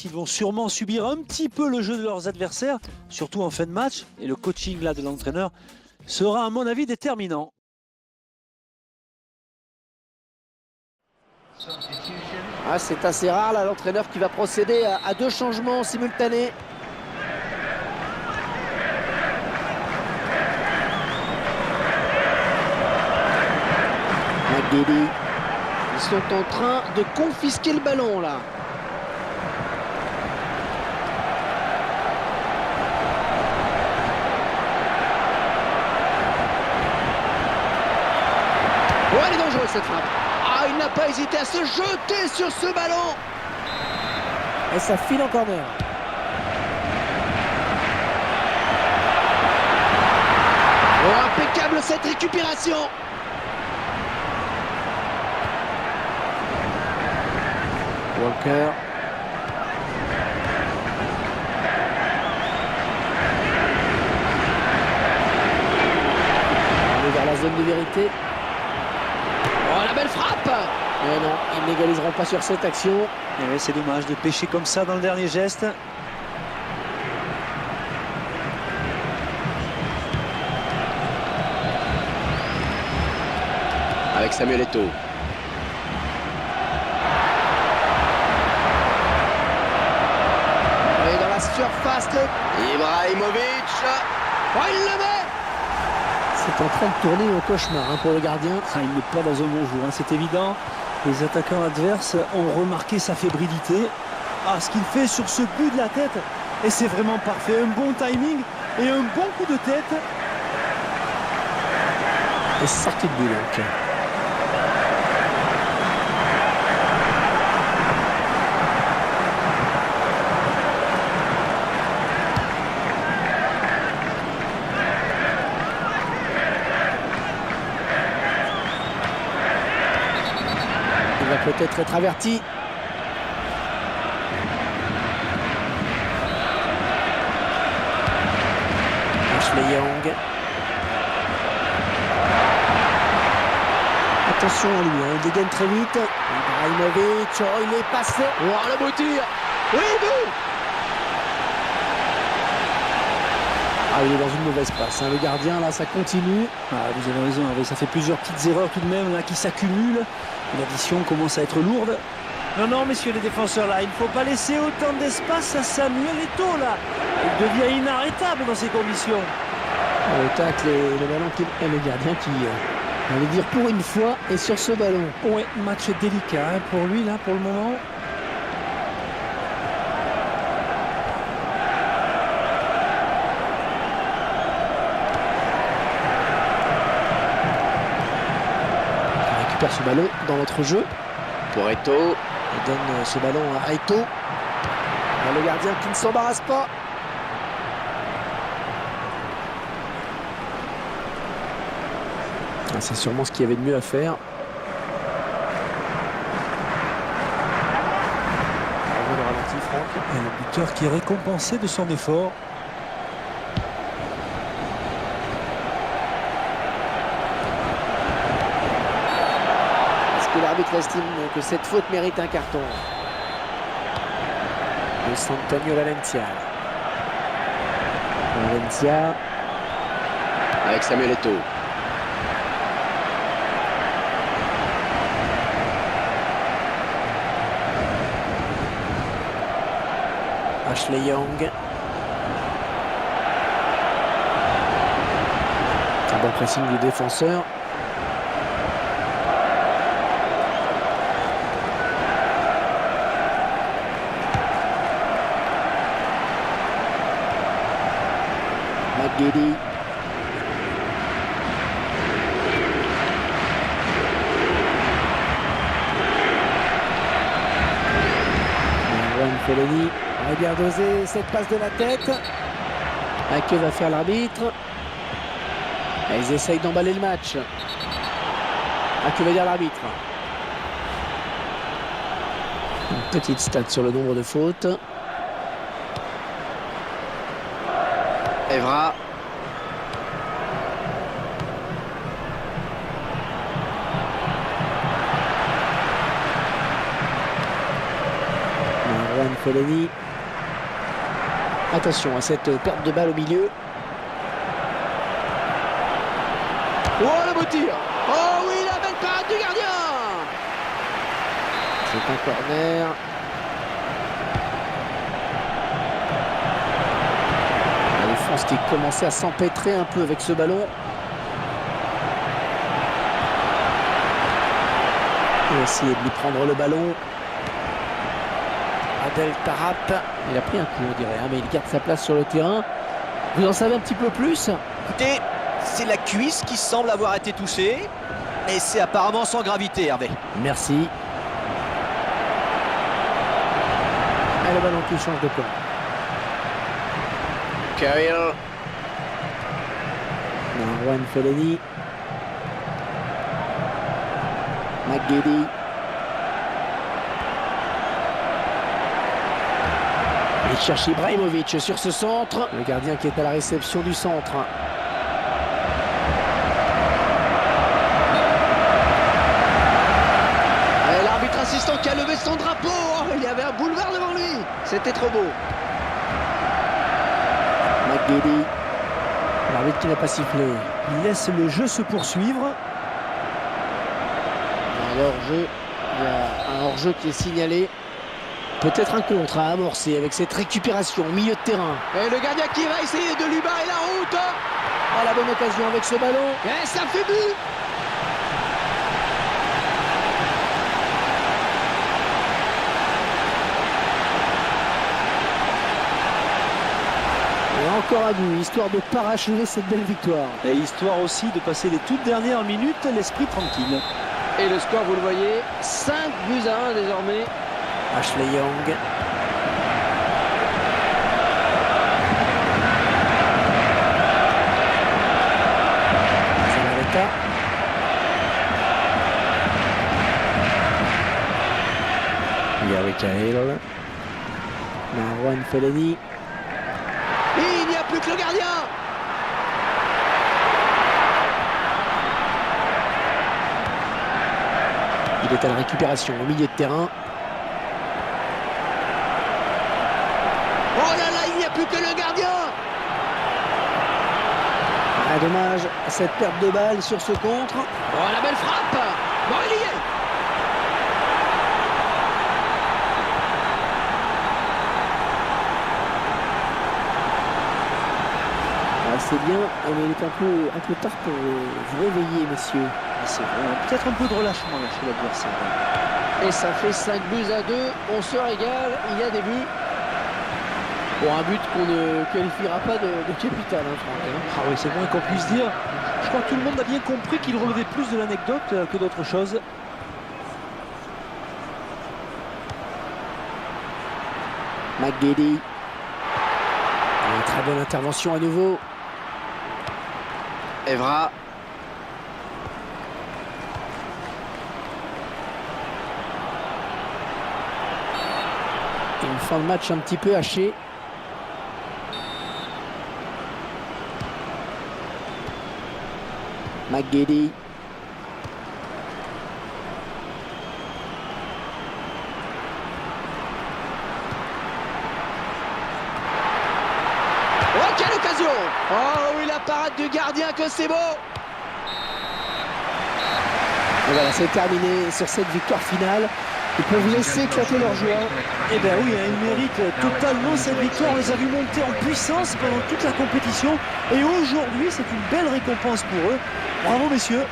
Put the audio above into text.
Ils vont sûrement subir un petit peu le jeu de leurs adversaires, surtout en fin de match. Et le coaching là de l'entraîneur sera à mon avis déterminant. Ah, c'est assez rare là, l'entraîneur qui va procéder à deux changements simultanés. McGeady. Ils sont en train de confisquer le ballon là. Oh, elle est dangereuse cette frappe. Ah, il n'a pas hésité à se jeter sur ce ballon. Et ça file en corner. Oh, impeccable cette récupération. Walker. On est vers la zone de vérité. Oh, la belle frappe! Mais non, ils n'égaliseront pas sur cette action. Et ouais, c'est dommage de pêcher comme ça dans le dernier geste. Avec Samuel Eto'o. Et dans la surface, Ibrahimovic. Oh, il le met! C'est en train de tourner au cauchemar pour le gardien. Ah, il n'est pas dans un bon jour, hein, c'est évident. Les attaquants adverses ont remarqué sa fébrilité. Ah, ce qu'il fait sur ce but de la tête, et c'est vraiment parfait. Un bon timing et un bon coup de tête. Et sortie de but donc. Il va peut-être être averti. Ashley Young. Attention à lui, hein, il dégaine très vite. Ibrahimovic, oh, il est passé. Oh, la bouture. Oui, but. Ah, il est dans une mauvaise passe, hein, le gardien, là, ça continue. Ah, vous avez raison, ça fait plusieurs petites erreurs tout de même là, qui s'accumulent. L'addition commence à être lourde. Non, non, messieurs les défenseurs, là, il ne faut pas laisser autant d'espace à Samuel Eto'o, là. Il devient inarrêtable dans ces conditions. Le tacle et le ballon et le gardien qui, on va dire pour une fois, est sur ce ballon. Ouais, match délicat hein, pour lui, là, pour le moment. On récupère ce ballon dans notre jeu. Pour Eto'o. Il donne ce ballon à Eto'o. Le gardien qui ne s'embarrasse pas. Ah, c'est sûrement ce qu'il y avait de mieux à faire. Le ralenti, Franck. Et le buteur qui est récompensé de son effort. Est-ce que l'arbitre estime que cette faute mérite un carton? De Santonio Valencia. Valencia. Avec Samuel Eto'o. Ashley Young. Un bon pressing du défenseur. McGeady. Fellaini a bien dosé cette passe de la tête. Que va faire l'arbitre? Ils essayent d'emballer le match. Que va dire l'arbitre? Une petite stat sur le nombre de fautes. Evra. Fellaini. Attention à cette perte de balle au milieu. Oh, le beau tir! Oh oui, la belle parade du gardien! C'est un corner. La défense qui commençait à s'empêtrer un peu avec ce ballon. Il va essayer de lui prendre le ballon. Adel Taarabt. Il a pris un coup, on dirait, hein, mais il garde sa place sur le terrain. Vous en savez un petit peu plus? Écoutez, c'est la cuisse qui semble avoir été touchée, mais c'est apparemment sans gravité, Hervé. Merci. Et le ballon qui change de camp. Cahill. Marwan Fellaini. McGeady. Il cherche Ibrahimovic sur ce centre. Le gardien qui est à la réception du centre. Et l'arbitre assistant qui a levé son drapeau. Oh, il y avait un boulevard devant lui. C'était trop beau. McGeady. L'arbitre qui n'a pas sifflé. Il laisse le jeu se poursuivre. Il y a un hors-jeu qui est signalé. Peut-être un contre à amorcer avec cette récupération au milieu de terrain. Et le gardien qui va essayer de lui barrer la route. Ah, la bonne occasion avec ce ballon. Et ça fait but. Et encore un but, histoire de parachever cette belle victoire. Et histoire aussi de passer les toutes dernières minutes l'esprit tranquille. Et le score, vous le voyez, 5-1 désormais. Ashley Young. Zabaleta. Gary Cahill. Marwan Fellaini. Et il n'y a plus que le gardien. Il est à la récupération au milieu de terrain. Oh là là, il n'y a plus que le gardien. Ah, dommage, cette perte de balle sur ce contre. Oh, la belle frappe. Bon, il y est. Ah, c'est bien, mais il est un peu tard pour vous réveiller, messieurs. C'est vrai, peut-être un peu de relâchement là chez l'adversaire. Et ça fait 5-2. On se régale, il y a des buts. Pour un but qu'on ne qualifiera pas de capital, hein, Franck. Ah oui, c'est moins qu'on puisse dire. Je crois que tout le monde a bien compris qu'il relevait plus de l'anecdote que d'autre chose. McGeady. Une très bonne intervention à nouveau. Evra. Une fin de match un petit peu hachée. McGeady. Oh, quelle occasion! Oh oui, la parade du gardien, que c'est beau! Et voilà, c'est terminé sur cette victoire finale. Ils peuvent laisser éclater leur joie. Eh bien oui, ils méritent totalement cette victoire. On les a vus monter en puissance pendant toute la compétition. Et aujourd'hui, c'est une belle récompense pour eux. Bravo messieurs.